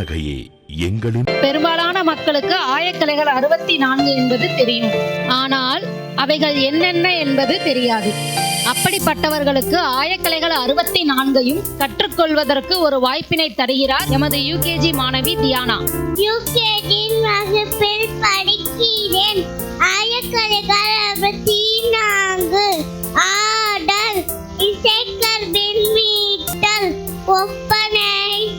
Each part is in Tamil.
புன்னகையே எங்களின். பெரும்பாலான மக்களுக்கு ஆயக்கலைகள் 64 என்பது தெரியும். ஆனால் அவைகள் என்னென்ன என்பது தெரியாது. அப்படிப்பட்டவர்களுக்கு ஆயக்கலைகள் 64ஐயும் கற்றுக்கொள்வதற்கு ஒரு வாய்ப்பினை தருகிறார் எமது யூகேஜி மாணவி தியானா. யூகேஜி வகுப்பில் படிக்கிறேன். ஆயக்கலைகள் 64: ஆடல், இசைக்கருவியில் மீட்டல், ஒப்பனை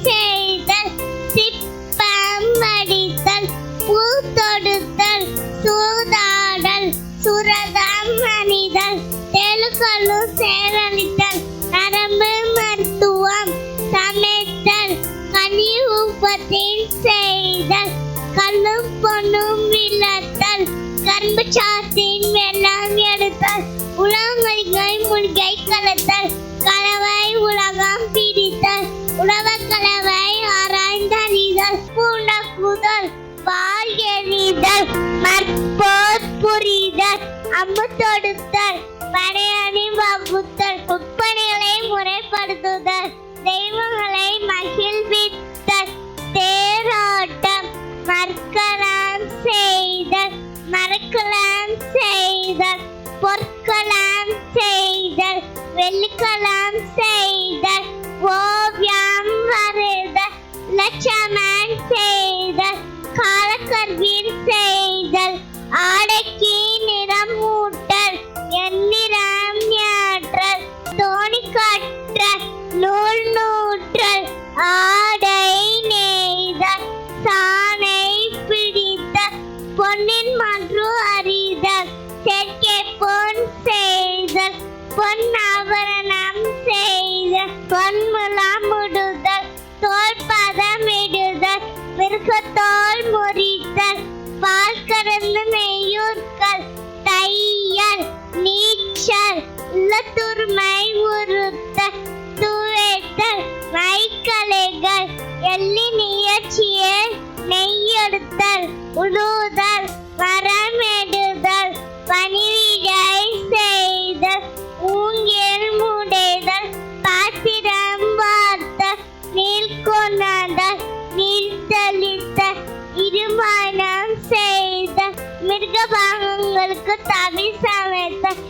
செய்தல், சிற்பம் வடித்தல், பூ தொடுத்தல், சூதாடல், சுரதம் அணிதல், தெலுக்கலும் செயலளித்தல், நரம்பு மருத்துவம், சமைத்தல், கனி உற்பத்தி செய்தல், கல்லும் பொண்ணும் விளத்தல், கரும்பு சாத்தின் வெள்ளம் எடுத்தல், உலகை முழுகை கலத்தல், கலவை உலகம் பிடித்தல், உழவர் கலவை ஆராய்ந்தறிதல், பூண்டக்குதல், பால் எறிதல், மற்போர் புரிதல், அம்பு தொடுத்தல், படையணி வகுத்தல், ஒப்பனைகளை முறைப்படுத்துதல், தெய்வங்களை மகிழ்வித்தல், தேரோட்டம், மற்கலாம் செய்தல், மரக்கலாம் செய்தல், பொற்கலாம் செய்தல், வெள்ளிக்கலாம் செய்தல், ஓவியம் வரைதல், லட்சமன் செய்தல், காலக்கருவியில் செய்தல், ஆடைக்கு நிறம் ஊட்டல், எந்நிறம் ஏற்றல், தோணி கற்றல், நூல் நூற்றல், ஆடை நெய்தல், சாணை பிடித்தல், பொன்னின் மன்று அறிதல், செயற்கை பொன் செய்தல், பொன் ஆபரணம் செய்தல், பொன்முலாம் முடுதல், தோல் பதமிடுதல், மிருகத்தோல் முறித்தல், பால் கறந்து நெய்யூர்கள், தையல், நீச்சல், இல்லத்துரிமை உறுத்தல், துவைத்தல், மைக்கலைகள், எள்ளி நியற்சியில் நெய்யெடுத்தல், உழுதல், மரமெடுதல், பணிவிடை செய்தல், ஊங்கில் முடைதல், பாத்திரம் வார்த்தல், நீல் கொணர்தல், நீர் தெளித்தல், இருமணம் செய்தல், மிருக பாகங்களுக்கு தமிழ் சமைத்தல்,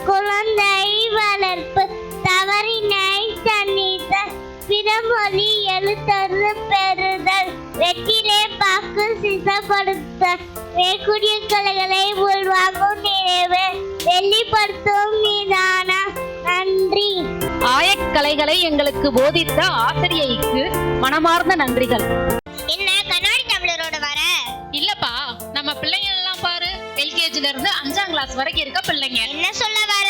குழந்தை வளர்ப்பு, தவறினை தண்ணீத்தல், பிறமொழி எழுத்தரு பெறுதல், வெற்றிலே பாக்கு சிசப்படுத்தல், மேற்கூடிய கலைகளை உள்வாங்கும் நினைவு வெளிப்படுத்தும் நிதானம். நன்றி. ஆயக்கலைகளை எங்களுக்கு போதித்த ஆசிரியைக்கு மனமார்ந்த நன்றிகள். என்ன கண்ணாடி டம்ளரோட வர? இல்லப்பா, நம்ம பிள்ளைங்க எல்லாம் பாரு, எல்கேஜில இருந்து 5ஆம் கிளாஸ் வரைக்கும் இருக்க பிள்ளைங்க. என்ன சொல்ல வர?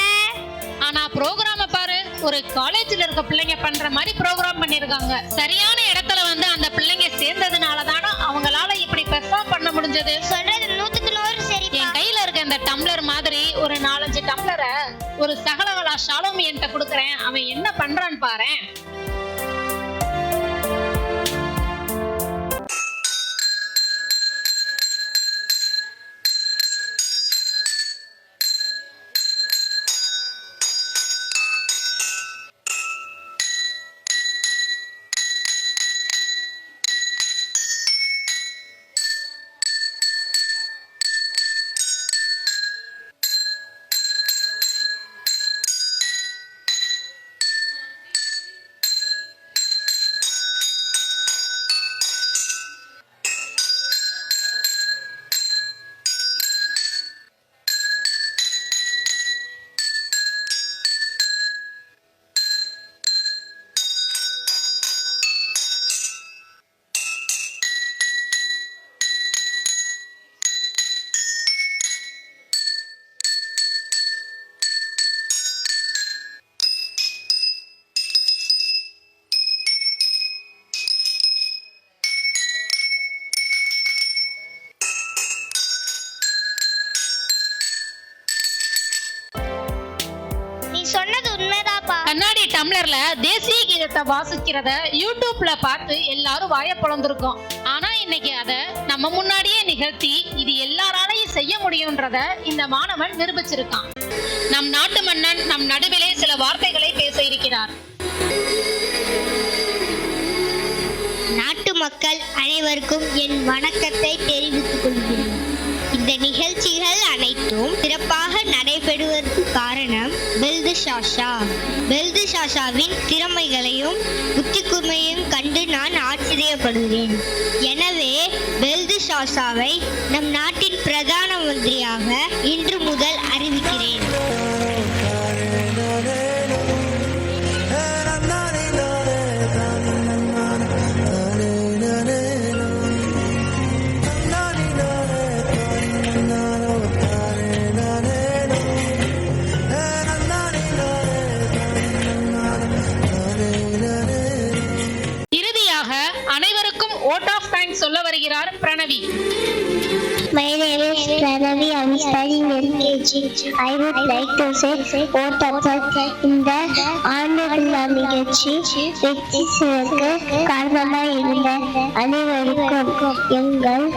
ஆனா ப்ரோக்ராம பாரு, ஒரு காலேஜ்ல இருக்க பிள்ளைங்க பண்ற மாதிரி ப்ரோக்ராம் பண்ணிருக்காங்க. சரியான இடத்துல வந்து அந்த பிள்ளைங்க சேர்ந்ததுனால தானே அவங்களால இப்படி பெர்ஃபார்ம் பண்ண முடிஞ்சது. சொல்றது 100க்கு 100 சரி. என் கையில இருக்க இந்த டம்ளர் மாதிரி ஒரு 4-5 டம்ளரை ஒரு சகலகலா ஷாலோமி என்கிட்ட கொடுக்குறேன். அவன் என்ன பண்றான்னு பாரேன். கண்ணாடி டம்ளர்ல தேசிய கீதத்தை வாசிக்கிறத யூடியூப்ல பார்த்து எல்லாரும் வாய பொளந்திருக்கோம். ஆனா இன்னைக்கு அத நம்ம முன்னாடியே நிகழ்த்தி இது எல்லாராலையும் செய்ய முடியும்ன்றத இந்த மாணவன் நிரூபிச்சிருக்கான். நம் நாட்டு மன்னன் நம் நடுவிலே சில வார்த்தைகளை பேச இருக்கிறார். நாட்டு மக்கள் அனைவருக்கும் என் வணக்கத்தை தெரிவித்துக் கொள்கிறேன். இந்த நிகழ்ச்சிகள் அனைத்தும் சிறப்பாக நடைபெறுவதற்கு காரணம் பெல்து சாஷாவின் திறமைகளையும் புத்தி கூர்மையையும் கண்டு நான் ஆச்சரியப்படுகிறேன். எனவே பெல்து சாஷாவை நம் நாட்டின் பிரதான மந்திரியாக இன்று முதல் அறிவிக்கிறேன். இறுதியாக அனைவருக்கும் vote of thanks சொல்ல வருகிறார் Pranavi. My name is Pranavi. I am studying LKG. I would like to say vote of thanks இந்த ஆண்டு விழா நிகழ்ச்சி வெற்றிக்கு காரணமாய் இருந்த அனைவருக்கும் எங்கள்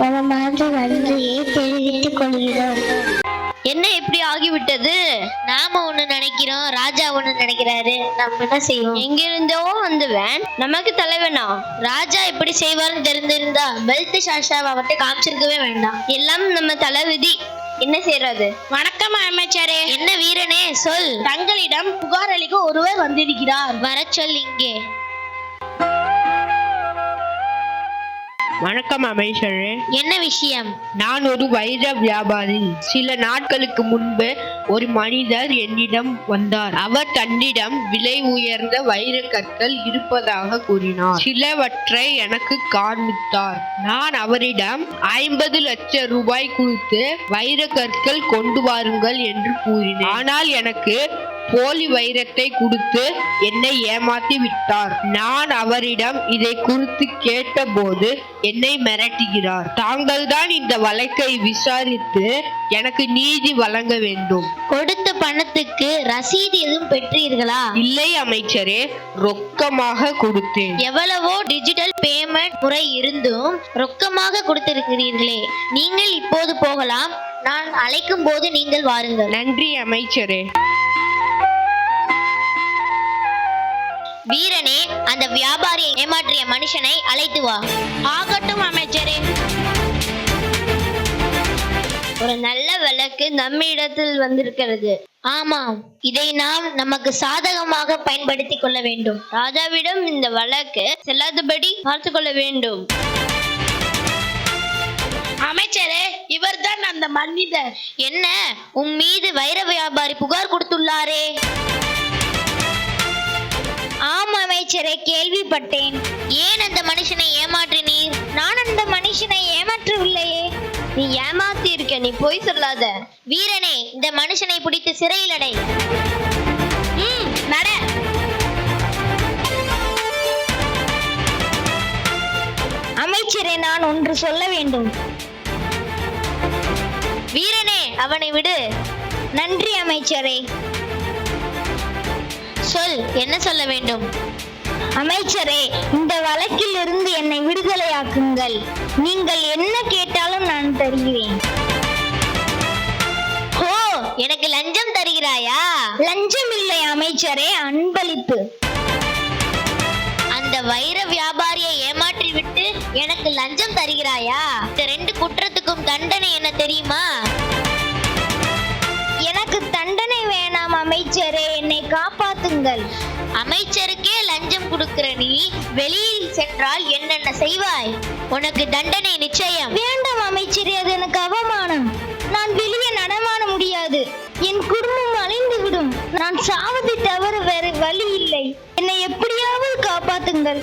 மனமார்ந்த நன்றியை தெரிவித்துக் கொள்கிறோம். என்ன இப்படி ஆகிவிட்டது? நாம ஒண்ணு நினைக்கிறோம், ராஜா ஒண்ணு நினைக்கிறாரு. நம்ம என்ன செய்வோம்? எங்கிருந்தோ வந்து வேன் நமக்கு தலைவனா? ராஜா எப்படி செய்வார்னு தெரிந்திருந்தா பெல்ட் சாஷாவை அவர்கிட்ட காமிச்சிருக்கவே வேண்டாம். எல்லாம் நம்ம தலைவிதி. என்ன செய்யறது? வணக்கம் அமைச்சரே. என்ன வீரனே சொல். தங்களிடம் புகார் அளிக்க ஒருவர் வந்திருக்கிறார். வர சொல் இங்கே. வணக்கம் அமைச்சரே. என்ன விஷயம்? நான் ஒரு வைர வியாபாரி. சில நாட்களுக்கு முன்பு ஒரு மனிதர் என்னிடம் வந்தார். அவர் தன்னிடம் விலை உயர்ந்த வைர கற்கள் இருப்பதாக கூறினார். சிலவற்றை எனக்கு காண்பித்தார். நான் அவரிடம் 50 லட்சம் ரூபாய் கொடுத்து வைர கற்கள் கொண்டு வாருங்கள் என்று கூறினேன். ஆனால் எனக்கு போலி வைரத்தை கொடுத்து என்னை ஏமாத்தி விட்டார். நான் அவரிடம் இதை குறித்து கேட்டபோது என்னை மிரட்டுகிறார். தாங்கள் தான் இந்த வழக்கை விசாரித்து எனக்கு நீதி வழங்க வேண்டும். கொடுத்த பணத்துக்கு ரசீது எதுவும் பெற்றீர்களா? இல்லை அமைச்சரே, ரொக்கமாக கொடுத்தேன். எவ்வளவோ டிஜிட்டல் பேமெண்ட் முறை இருந்தும் ரொக்கமாக கொடுத்திருக்கிறீர்களே. நீங்கள் இப்போது போகலாம். நான் அழைக்கும் போது நீங்கள் வாருங்கள். நன்றி அமைச்சரே. வீரனே, அந்த வியாபாரியை ஏமாற்றிய மனுஷனை அழைத்து வா. ஆகட்டும் அமைச்சரே. ஒரு நல்ல வழக்கு நம்மிடத்தில் வந்திருக்கிறது. ஆமாம், இதை நாம் நமக்கு சாதகமாக பயன்படுத்திக் கொள்ள வேண்டும். ராஜாவிடம் இந்த வழக்கு செல்லாதபடி பார்த்து கொள்ள வேண்டும். அமைச்சரே, இவர்தான் அந்த மனிதர். என்ன, உன் மீது வைர வியாபாரி புகார் கொடுத்துள்ளாரே? ஆம் அமைச்சரே, கேள்விப்பட்டேன். ஏன் அந்த மனுஷனை ஏமாற்றினீர்? நான் அந்த மனுஷனை ஏமாற்றவில்லையே. நீ ஏமாத்தி இருக்க, நீ பொய் சொல்லாத. வீரனே, இந்த மனுஷனை பிடித்து சிறையில் அடை. நட. அமைச்சரே, நான் ஒன்று சொல்ல வேண்டும். வீரனே, அவனை விடு. நன்றி அமைச்சரே. சொல், என்ன சொல்ல வேண்டும்? அமைச்சரே, இந்த வழக்கில் இருந்து என்னை விடுதலையாக்குங்கள். நீங்கள் என்ன கேட்டாலும் நான் தருகிறேன். ஓ, எனக்கு லஞ்சம் தருகிறாயா? லஞ்சம் இல்லை அமைச்சரே, அன்பளிப்பு. அந்த வைர வியாபாரியை ஏமாற்றி விட்டு எனக்கு லஞ்சம் தருகிறாயா? இந்த 2 குற்றத்துக்கும் தண்டனை என்ன தெரியுமா? எனக்கு தண்டனை வேணாம் அமைச்சரே, என்னை காப்பாத்துங்கள். அமைச்சருக்கே லஞ்சம் கொடுக்கிற நீ வெளியில் சென்றால் என்னென்ன செய்வாய்? உனக்கு தண்டனை நிச்சயம். வேண்டாம் அமைச்சரே, அது எனக்கு அவமானம். நான் வெளியே நடமாட முடியாது. என் குடும்பம் அழிந்து விடும். நான் சாவதை தவிர வேற வழி இல்லை. என்னை எப்படியாவது காப்பாத்துங்கள்.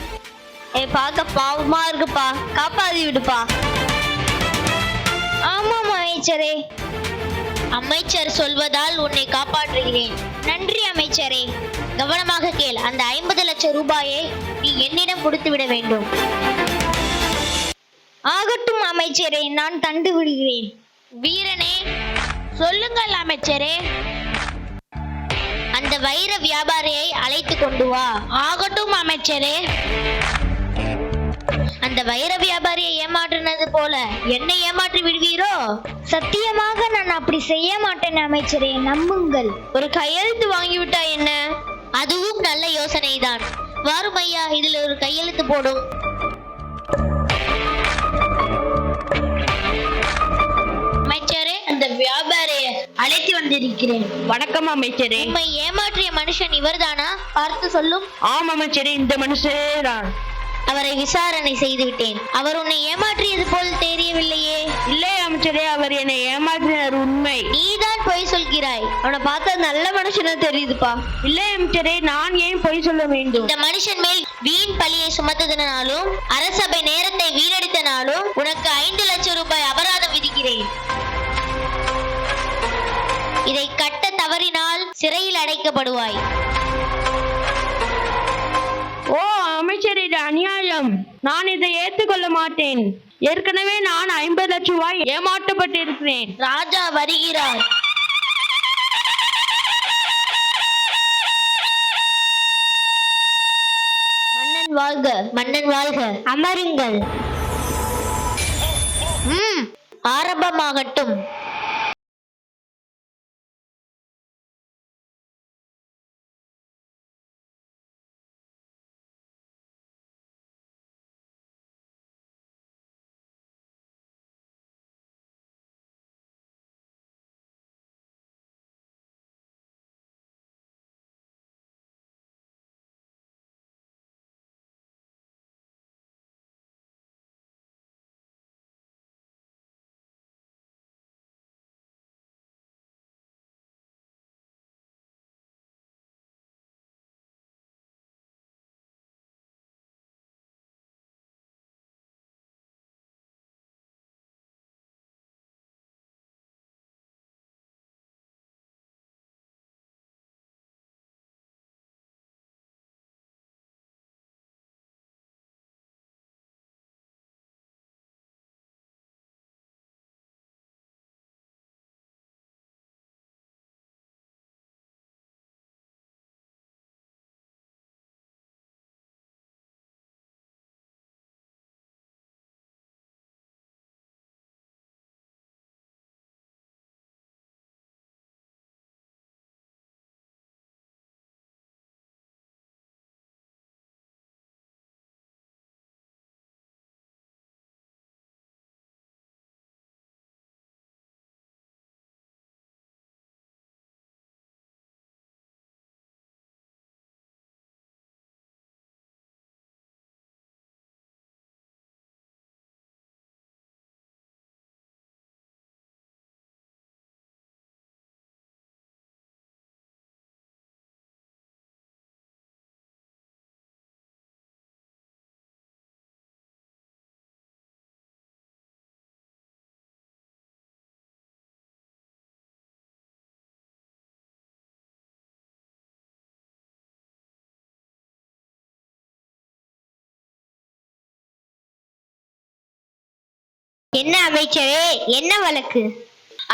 பார்க்க பாவமா இருக்குப்பா, காப்பாத்தி விடுப்பா. ஆமாம் அமைச்சரே. அமைச்சர் சொல்வதால் உன்னை காப்பாற்றுகிறேன். நன்றி அமைச்சரே. கவனமாக கேள். அந்த 50 லட்சம் ரூபாயை நீ என்னிடம் கொடுத்து விட வேண்டும். ஆகட்டும் அமைச்சரே, நான் தந்து விடுகிறேன். வீரனே, சொல்லுங்கள் அமைச்சரே. அந்த வைர வியாபாரியை அழைத்து கொண்டு வா. ஆகட்டும் அமைச்சரே. அந்த வைர வியாபாரியை ஏமாற்றினது போல என்னை ஏமாற்றி விடுவீரோ? சத்தியமாக நான் அப்படி செய்ய மாட்டேன் அமைச்சரே, நம்புங்கள். ஒரு கையெழுத்து வாங்கிவிட்டா என்ன? அதுவும் நல்ல யோசனைதான். வாரும் ஐயா, இதில் ஒரு கையெழுத்து போடும். வியாபாரியை அழைத்து வந்திருக்கிறேன். வணக்கம் அமைச்சரே. உம்மை ஏமாற்றிய மனுஷன் இவர்தானா? பார்த்து சொல்லும். ஆம் அமைச்சரே, இந்த மனுஷரே தான். அவரை விசாரணை செய்து விட்டேன். அவர் உன்னை ஏமாற்றியது போல் தெரியவில்லையே. இல்லை அமைச்சரே, அவர் என்னை ஏமாற்றினார், உண்மை. நீதான் பொய் சொல்கிறாய். அவனை பார்த்தா நல்ல மனுஷனா தெரியுதுப்பா. இல்லை அமைச்சரே, நான் ஏன் பொய் சொல்ல வேண்டும்? இந்த மனுஷன் மேல் வீண் பழியை சுமத்ததினாலும் அரசபை நேரத்தை வீணடித்தனாலும் உனக்கு 5 லட்சம் ரூபாய் அபராதம் விதிக்கிறேன். இதை கட்ட தவறினால் சிறையில் அடைக்கப்படுவாய். ஓ அமைச்சர், இது அநியாயம். நான் இதை ஏற்றுக்கொள்ள மாட்டேன். ஏற்கனவே நான் 50 லட்சம் ரூபாய் ஏமாற்றப்பட்டிருக்கிறேன். ராஜா வருகிறார். மன்னன் வாழ்க, மன்னன் வாழ்க. அமருங்கள். ஆரம்பமாகட்டும். என்ன அமைச்சரே, என்ன வழக்கு?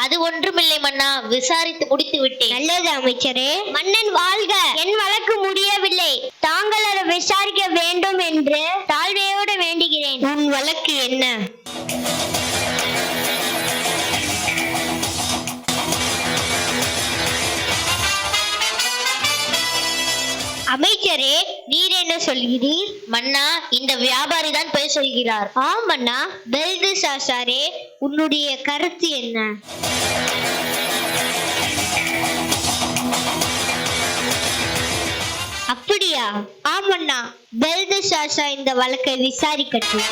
அது ஒன்றுமில்லை மன்னா, விசாரித்து முடித்து விட்டேன். நல்லது அமைச்சரே. மன்னன் வாழ்க. என் வழக்கு முடியவில்லை. தாங்கள் அதை விசாரிக்க வேண்டும் என்று தாழ்மையோடு வேண்டுகிறேன். உன் வழக்கு என்ன? அமைச்சரே, நீர் என்ன சொல்கிறீர்? மன்னா, இந்த வியாபாரி தான் போய் சொல்கிறார். ஆம் மன்னா. பெல்துசாசாரே, உன்னுடைய கருத்து என்ன? அப்படியா? ஆம் மன்னா. பெல்துசாசா இந்த வழக்கை விசாரிக்கட்டும்.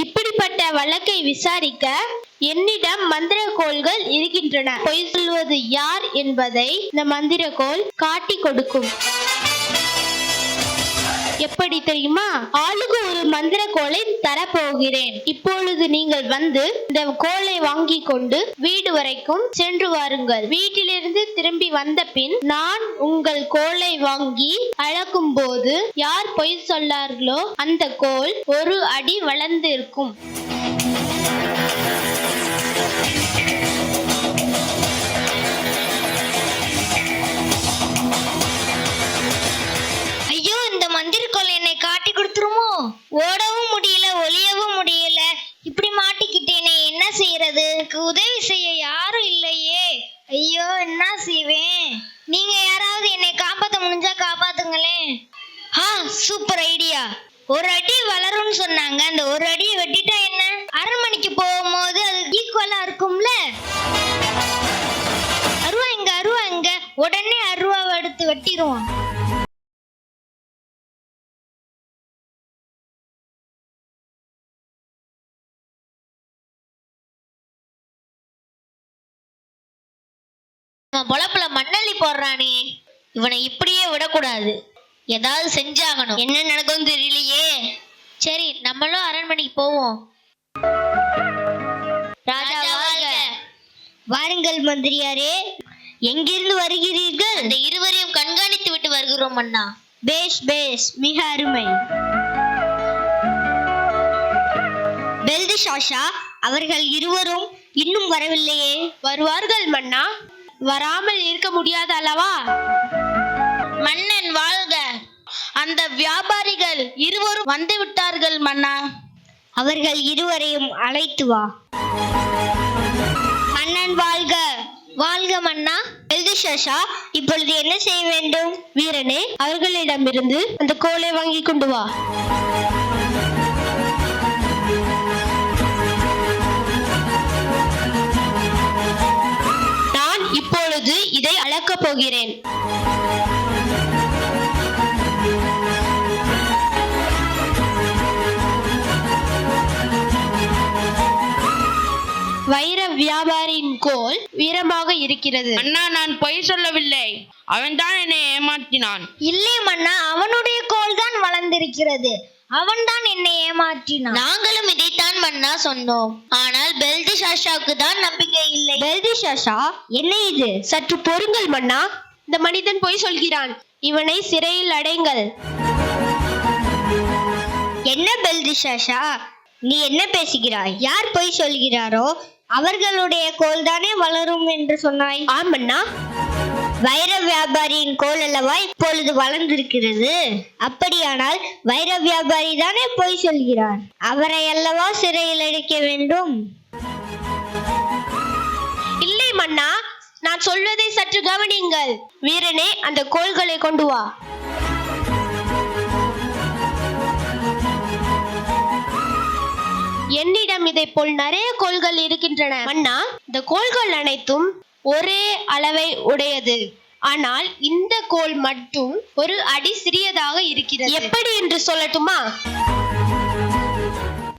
இப்படிப்பட்ட வழக்கை விசாரிக்க என்னிடம் மந்திரக்கோள்கள் இருக்கின்றன. பொய் சொல்வது யார் என்பதை இந்த மந்திரக்கோள் காட்டி கொடுக்கும். எப்படி தெரியுமா? ஆளுக்கு ஒரு மந்திரக்கோளை தரப்போகிறேன். இப்பொழுது நீங்கள் வந்து இந்த கோளை வாங்கி கொண்டு வீடு வரைக்கும் சென்று வாருங்கள். வீட்டிலிருந்து திரும்பி வந்த பின் நான் உங்கள் கோளை வாங்கி அளக்கும் போது யார் பொய் சொல்லார்களோ அந்த கோள் 1 அடி வளர்ந்து இருக்கும். ஐயோ, இந்த மந்திரக்கோள் என்னை காட்டி கொடுத்துருமோ? ஓடவும் முடியல, ஒளியவும் முடியல. இப்படி மாட்டிக்கிட்டேனே, என்ன செய்யறது? எனக்கு உதவி செய்ய யாரும் இல்லையே. ஐயோ, என்ன செய்வேன்? நீங்க யாராவது என்னை காப்பாத்த முடிஞ்சா காப்பாத்துங்களேன். Super idea. ஒரு அடி வளரும்னு சொன்னாங்க. அந்த ஒரு அடியை வெட்டிட்டா என்ன? அரண்மனைக்கு போகும்போது அது ஈக்குவலா இருக்கும்ல. அருவா எங்க உடனே அருவாவை எடுத்து வெட்டிடுவோம். பொழப்புல மண்ணள்ளி போடுறானே, இவனை இப்படியே விடக்கூடாது. ஏதாவது செஞ்சாகணும். என்ன நடக்கும் தெரியலையே. சரி, நம்மளும் அரண்மனைக்கு போவோம். ராஜா வாழ்க. வாருங்கள் மந்திரியாரே, எங்கிருந்து வருகிறீர்கள்? அந்த இருவரையும் கண்காணித்து விட்டு வருகிறோம் அண்ணா. பேஷ் பேஷ், மிக அருமை. பெல்திஷாஷா, அவர்கள் இருவரும் இன்னும் வரவில்லையே. வருவார்கள் மன்னா, வராமல் இருக்க முடியாது அல்லவா? மன்னன் வாழ்க. அந்த வியாபாரிகள் இருவரும் வந்து விட்டார்கள் மன்னா. அவர்கள் இருவரையும் அழைத்து வா. மன்னன் வாழ்க. வாழ்க மன்னா. பெல்திஷாஷா, இப்பொழுது என்ன செய்ய வேண்டும்? வீரனே, அவர்களிடமிருந்து அந்த கோலை வாங்கி கொண்டு வா. நான் இப்பொழுது இதை அளக்கப் போகிறேன். வைர வியாபாரியின் கோல் வீரமாக இருக்கிறது. அண்ணா, நான் பொய் சொல்லவில்லை. அவன்தான் என்னை ஏமாற்றினான். இல்லை மன்னா, அவனுடைய கோல் தான் வளர்ந்திருக்கிறது. அவன்தான் என்னை ஏமாற்றினான். நாங்களும் இதைத்தான் மன்னா சொன்னோம். ஆனால் பெல்திஷாஷாவுக்கு தான் நம்பிக்கை இல்லை. பெல்திஷாஷா, என்ன இது? சற்று பொறுங்கள் மன்னா. இந்த மனிதன் பொய் சொல்கிறான். இவனை சிறையில் அடைங்கள். என்ன பெல்திஷாஷா, நீ என்ன பேசுகிறாய்? யார் பொய் சொல்கிறாரோ அவர்களுடைய கோல் தானே வளரும் என்று சொன்னாய். ஆமண்ணா, வைர வியாபாரியின் கோல் அல்லவா இப்பொழுது வளர்ந்திருக்கிறது. அப்படியானால் வைர வியாபாரி தானே பொய் சொல்கிறார். அவரை அல்லவா சிறையில் அடைக்க வேண்டும். இல்லை மன்னா, நான் சொல்வதை சற்று கவனியுங்கள். வீரனே, அந்த கோல்களை கொண்டு வா. என்னிடம் இதை போல் நிறைய கோல்கள் இருக்கின்றன மன்னா. இந்த கோல்கள் அனைத்தும் ஒரே அளவை உடையது. ஆனால் இந்த கோல் மட்டும் ஒரு அடி சிறியதாக இருக்கிறது. எப்படி என்று சொல்லட்டுமா?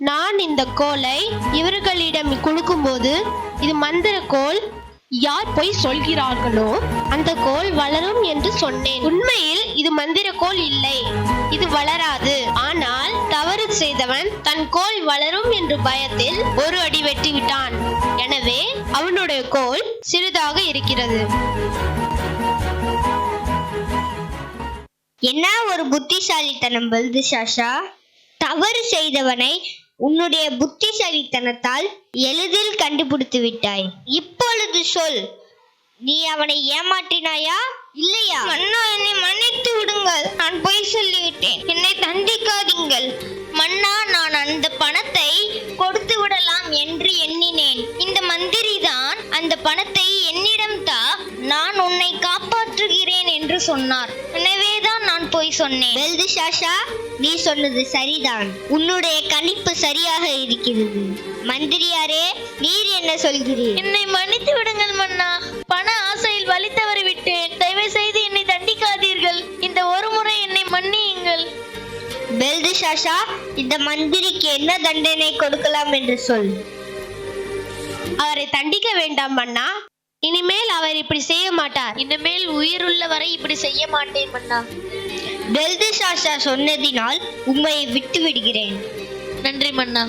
நான் இந்த கோலை இவர்களிடம் கொடுக்கும்போது, இது மந்திர கோல், யார் பொய் சொல்கிறார்களோ அந்த கோல் வளரும் என்று சொன்னேன். உண்மையில் இது மந்திர கோல் இல்லை, இது வளராது. ஆனால் தவறு செய்தவன் தன் கோல் வளரும் என்று பயத்தில் ஒரு அடி வெட்டி விட்டான். எனவே அவனுடைய கோல் சிறிதாக இருக்கிறது. என்ன ஒரு புத்திசாலித்தனம் பெல்திஷாஷா. தவறு செய்தவனை உன்னுடைய புத்திசாலித்தனத்தால் எளிதில் கண்டுபிடித்து விட்டாய். இப்பொழுது சொல், நீ அவனை ஏமாற்றினாயா இல்லையா? மன்னா, என்னை மன்னித்து விடுங்கள். நான் பொய் சொல்லிவிட்டேன். என்னை தண்டிக்காதீங்கள். மன்னா, நான் அந்த பணத்தை கொடுத்து விடலாம் என்று எண்ணினேன். இந்த மந்திரி தான் அந்த பணத்தை என்னிடம் தா, நான் உன்னை காப்பாற்றுகிறேன் என்று சொன்னார். எனவேதான் நான் பொய் சொன்னேன். பெல்திஷாஷா, நீ சொன்னது சரிதான். உன்னுடைய கணிப்பு சரியாக இருக்கிறது. மந்திரியாரே, நீர் என்ன சொல்கிறீர்? என்னை மன்னித்து விடுங்கள் மன்னா. பண ஆசையில் வழி தவறி விட்டேன். தயவு செய்து என்னை தண்டிக்காதீர்கள். இந்த ஒரு முறை என்னை மன்னியுங்கள். பெல்திஷாஷா, இந்த மந்திரிக்கு என்ன தண்டனை கொடுக்கலாம் என்று சொல். அவரை தண்டிக்க வேண்டாம் மன்னா. இனிமேல் அவர் இப்படி செய்ய மாட்டார். இனிமேல் உயிருள்ள வரை இப்படி செய்ய மாட்டேன் மன்னா. பெல்திஷாஷா சொன்னதினால் உம்மை விட்டு விடுகிறேன். நன்றி மன்னா.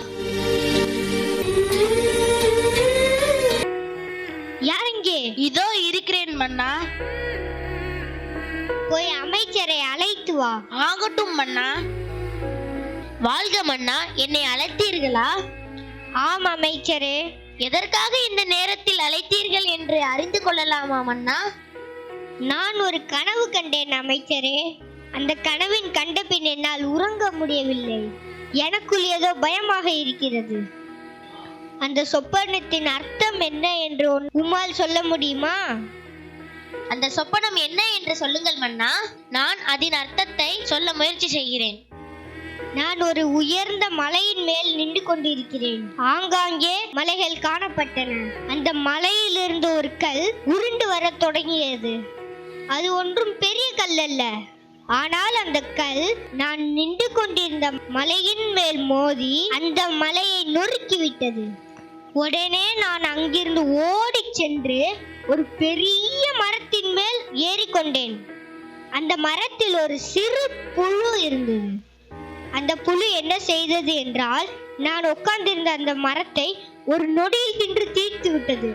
யார் இங்கே? இதோ இருக்கிறேன் மன்னா. போய் அமைச்சரை அழைத்து வா. ஆகட்டும் மன்னா. வாழ்க மன்னா. என்னை அழைத்தீர்களா? ஆம் அமைச்சரே. எதற்காக இந்த நேரத்தில் அழைத்தீர்கள் என்று அறிந்து கொள்ளலாமா மன்னா? நான் ஒரு கனவு கண்டேன் அமைச்சரே. அந்த கனவின் கண்ட பின் என்னால் உறங்க முடியவில்லை. எனக்குள் ஏதோ பயமாக இருக்கிறது. அந்த சொப்பனத்தின் அர்த்தம் என்ன என்று உம்மால் சொல்ல முடியுமா? அந்த சொப்பனம் என்ன என்று சொல்லுங்கள் மன்னா. நான் அதன் அர்த்தத்தை சொல்ல முயற்சி செய்கிறேன். நான் ஒரு உயர்ந்த மலையின் மேல் நின்று கொண்டிருக்கிறேன். ஆங்காங்கே மலைகள் காணப்பட்டன. அந்த மலையிலிருந்து ஒரு கல் உருண்டு வரத் தொடங்கியது. அது ஒன்றும் பெரிய கல் அல்ல. ஆனால் அந்த கல் நான் நின்று கொண்டிருந்த மலையின் மேல் மோதி அந்த மலையை நொறுக்கிவிட்டது. உடனே நான் அங்கிருந்து ஓடிச் சென்று ஒரு பெரிய மரத்தின் மேல் ஏறிக்கொண்டேன். அந்த மரத்தில் ஒரு சிறு புழு இருந்தது. அந்த புழு என்ன செய்தது என்றால், நான் உட்கார்ந்திருந்த அந்த மரத்தை ஒரு நொடியில் தின்று தீர்த்து விட்டது.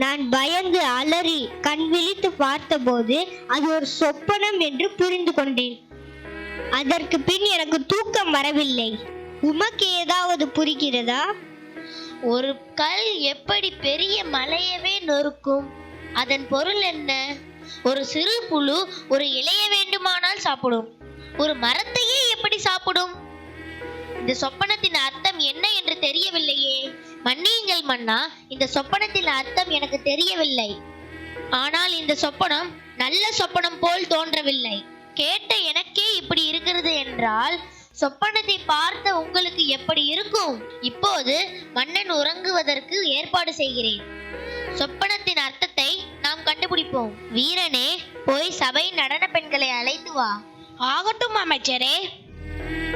நான் பயந்து அலறி கண் விழித்து பார்த்தபோது அது ஒரு சொப்பனம் என்று புரிந்து கொண்டேன். அதற்கு பின் எனக்கு தூக்கம் வரவில்லை. உமக்கு ஏதாவது புரிகிறதா? ஒரு கல் எப்படி பெரிய மலையவே நொறுக்கும்? அதன் பொருள் என்ன? ஒரு சிறு புழு ஒரு இலையை வேண்டுமானால் சாப்பிடும், ஒரு மரத்தையே எப்படி சாப்பிடும்? இந்த சொப்பனத்தின் அர்த்தம் என்ன என்று தெரியவில்லையே. மன்னியுங்கள் மன்னா, இந்த சொப்பனத்தின் அர்த்தம் எனக்கு தெரியவில்லை. ஆனால் இந்த சொப்பனம் நல்ல சொப்பனம் போல் தோன்றவில்லை. கேட்ட எனக்கே இப்படி இருக்கிறது என்றால் சொப்பனத்தை பார்த்த உங்களுக்கு எப்படி இருக்கும்? இப்போது மன்னன் உறங்குவதற்கு ஏற்பாடு செய்கிறேன். சொப்பனத்தின் அர்த்தத்தை நாம் கண்டுபிடிப்போம். வீரனே, போய் சபை நடன பெண்களை அழைத்து வா. ஆகட்டும் அமைச்சரே.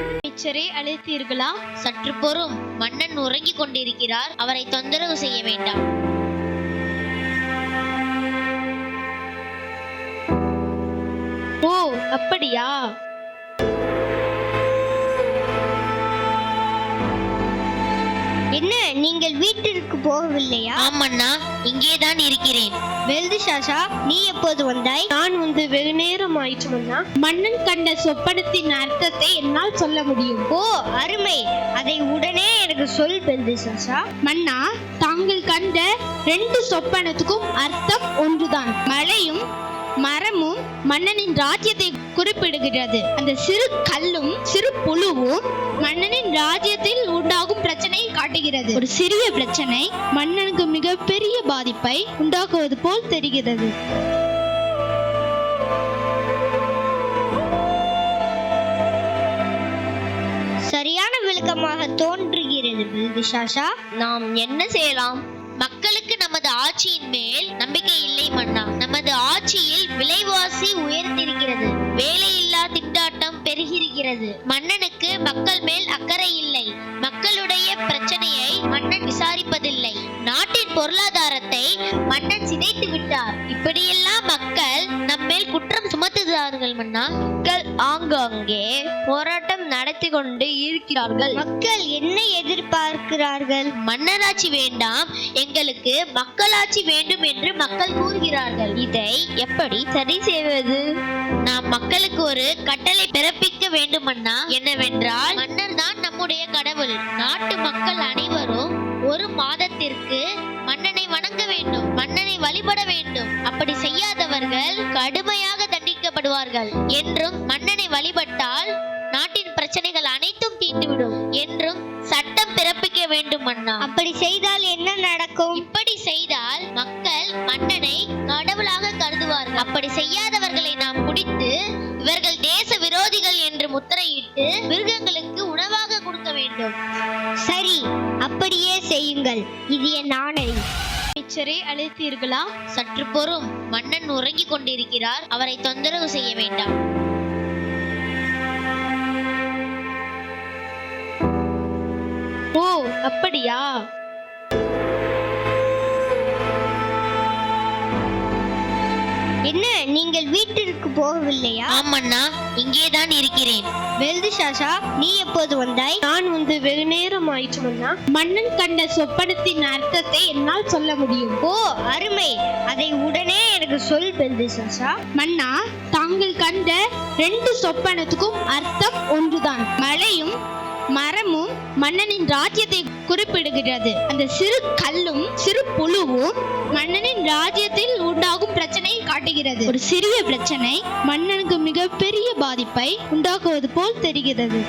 அமைச்சரை அழைத்தீர்களா? சற்று பொறும், மன்னன் உறங்கிக் கொண்டிருக்கிறார், அவரை தொந்தரவு செய்ய வேண்டாம். ஓ, அப்படியா? என்ன, நீங்கள் வீட்டிற்கு போகவில்லையா? ஆமண்ணா, இங்கேதான் இருக்கிறேன். வெல்திஷாஷா, நீ எப்போது வந்தாய்? நான் வந்து வெகு நேரம் ஆயிற்று மன்னா. மன்னன் கண்ட சொப்பனத்தின் அர்த்தத்தை என்னால் சொல்ல முடியும். ஓ, அருமை. அதை உடனே எனக்கு சொல் வெல்திஷாஷா. மன்னா, தாங்கள் கண்ட 2 சொப்பனத்துக்கும் அர்த்தம் ஒன்றுதான். மலையும் மரமும் மன்னனின் ராஜ்யத்தை குறிப்பிடுகிறது. அந்த சிறு கல்லும் சிறு புழுவும் மன்னனின் ராஜ்யத்தில் உண்டாகும் பிரச்சனையை காட்டுகிறது. ஒரு சிறிய பிரச்சனை மன்னனுக்கு மிகப்பெரிய பாதிப்பை உண்டாக்குவது போல் தெரிகிறது. சரியான விளக்கமாக தோன்றுகிறது வெல்திஷாஷா. நாம் என்ன செய்யலாம்? மக்களுக்கு நமது ஆட்சியின் மேல் நம்பிக்கை இல்லை மன்னா. நமது ஆட்சியில் விலைவாசி உயர்ந்திருக்கிறது, வேலையில்லா திண்டாட்டம் பெருகிருக்கிறது. மன்னனுக்கு மக்கள் மேல் அக்கறை இல்லை. மக்களுடைய பிரச்சனையை மன்னன் விசாரிப்பதில்லை. நாட்டின் பொருளாதாரத்தை மன்னன் சிதைத்து விட்டார். இப்படியெல்லாம் மக்கள் நம்மேல் குற்றம் சுமத்துகிறார்கள் மன்னா. மக்கள் ஆங்காங்கே போராட்டம் நடத்தி கொண்டு இருக்கிறார்கள். மக்கள் என்ன எதிர்பார்க்கிறார்கள்? மன்னராட்சி வேண்டாம், எங்களுக்கு மக்களாட்சி வேண்டும் என்று மக்கள் கூறுகிறார்கள். இதை எப்படி சரி செய்வது? நாம் மக்களுக்கு ஒரு கட்டளை பிறப்பிக்க வேண்டுமன்னா. என்னவென்றால், மன்னர் தான் நம்முடைய கடவுள். நாட்டு மக்கள் அனைவரும் ஒரு மாதத்திற்கு மன்னனை வணங்க வேண்டும், மன்னனை வழிபட வேண்டும். அப்படி செய்யாதவர்கள் கடுமையாக தண்டிக்கப்படுவார்கள் என்றும், மன்னனை வழிபட்டால் நாட்டின் பிரச்சனைகள் அனைத்தும் தீர்ந்துவிடும் என்றும் சட்டம் பிறப்பிக்க வேண்டும் மன்னா. அப்படி செய்தால் என்ன நடக்கும்? இப்படி செய்தால் மக்கள் மன்னனை கடவுளாக கருதுவார்கள். அப்படி செய்யாதவர்களை நாம் பிடித்து இவர்கள் தேச விரோதிகள் என்று முத்திரையிட்டு மிருகங்களுக்கு உணவாக கொடுக்க வேண்டும். சரி, அப்படியே செய்யுங்கள். இது என் ஆணை. அமைச்சரை அழைத்தீர்களா? சற்று பொறும், மன்னன் உறங்கிக் கொண்டிருக்கிறார், அவரை தொந்தரவு செய்ய வேண்டாம். ஓ, அப்படியா? என்ன, நீங்கள் வீட்டிற்கு போகவில்லையா? ஆமண்ணா, இங்கேதான் இருக்கிறேன். வெல்திஷாஷா, நீ எப்போது வந்தாய்? நான் வந்து வெகு நேரம் ஆயிற்று மன்னா. மன்னன் கண்ட சொப்பனத்தின் அர்த்தத்தை என்னால் சொல்ல முடியும். ஓ, அருமை. அதை உடனே எனக்கு சொல் வெல்திஷாஷா. மன்னா, தாங்கள் கண்ட 2 சொப்பனத்துக்கும் அர்த்தம் ஒன்றுதான். மலையும் மரமும் மன்னனின் ராஜ்யத்தை குறிப்பிடுகிறது. அந்த சிறு கல்லும் சிறு புழுவும் மன்னனின் ராஜ்யத்தில் உண்டாகும் பிரச்சனையை காட்டுகிறது. ஒரு சிறிய பிரச்சனை மன்னனுக்கு மிகப்பெரிய பாதிப்பை உண்டாக்குவது போல் தெரிகிறது.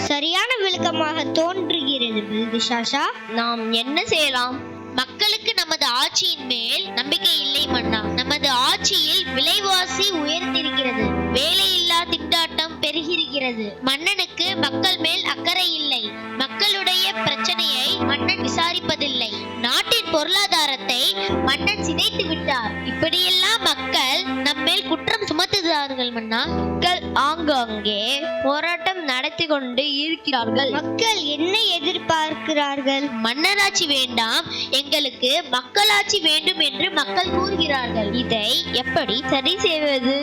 சரியான விளக்கமாக தோன்றுகிறது வெல்திஷாஷா. நாம் என்ன செய்யலாம்? மக்களுக்கு மக்களுக்கு நமது ஆட்சியின் மேல் நம்பிக்கை இல்லை மன்னா. நமது ஆட்சியில் விலைவாசி உயர்ந்திருக்கிறது, வேலையில்லா திண்டாட்டம் பெருகியிருக்கிறது. மன்னனுக்கு மக்கள் மேல் அக்கறை இல்லை. மக்களுடைய பிரச்சனையை மன்னன் விசாரிப்பதில்லை. நாட்டின் பொருளாதாரத்தை மன்னன் சிதைத்து விட்டார். இப்படியெல்லாம் மக்கள் நம்மேல் குற்றம் சுமத்துகிறார்கள் மன்னா. மக்கள் ஆங்காங்கே போராட்டம் நடத்தி கொண்டு இருக்கிறார்கள். மக்கள் என்ன எதிர்பார்க்கிறார்கள்? மன்னராட்சி வேண்டாம், எங்களுக்கு மக்களாட்சி வேண்டும் என்று மக்கள் கூறுகிறார்கள். இதை எப்படி சரி செய்வது?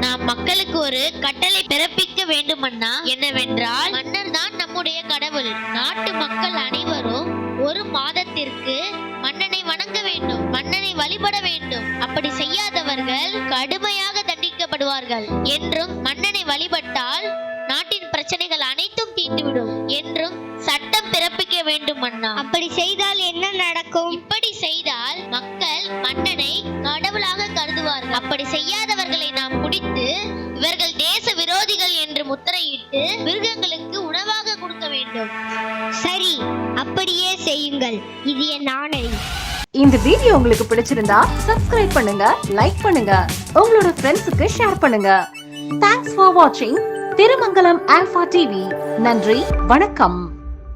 நாம் மக்களுக்கு ஒரு கட்டளை பிறப்பிக்க வேண்டும் அண்ணா. என்னவென்றால், மன்னர் தான் நம்முடைய கடவுள். நாட்டு மக்கள் அனைவரும் ஒரு மாதத்திற்கு மன்னனை வணங்க வேண்டும், மன்னனை வழிபட வேண்டும். அப்படி செய்யாதவர்கள் கடுமையாக தண்டிக்கப்படுவார்கள் என்றும், மன்னனை வழிபட்டால் நாட்டின் பிரச்சனைகள் அனைத்தும் தீர்ந்துவிடும் என்றும் சட்டம் பிறப்பிக்க வேண்டும் அண்ணா. அப்படி செய்தால் என்ன நடக்கும்? இப்படி செய்தால் மக்கள் மன்னனை கடவுளாக கருதுவார்கள். அப்படி செய்யாதவர்களை நாம் பிடித்து இவர்கள் தேச விரோதிகள் என்று முத்திரையிட்டு மிருகங்களுக்கு உணவாக கொடுக்க வேண்டும். சரி, அப்படியே செய்யுங்கள். இது என் ஆணை. இந்த வீடியோ உங்களுக்கு பிடிச்சிருந்தா சப்ஸ்கிரைப் பண்ணுங்க, லைக் பண்ணுங்க, உங்களோட ஃப்ரெண்ட்ஸுக்கு ஷேர் பண்ணுங்க. தேங்க்ஸ் ஃபார் வாட்சிங் திருமங்கலம் ஆல்பா டிவி. நன்றி, வணக்கம்.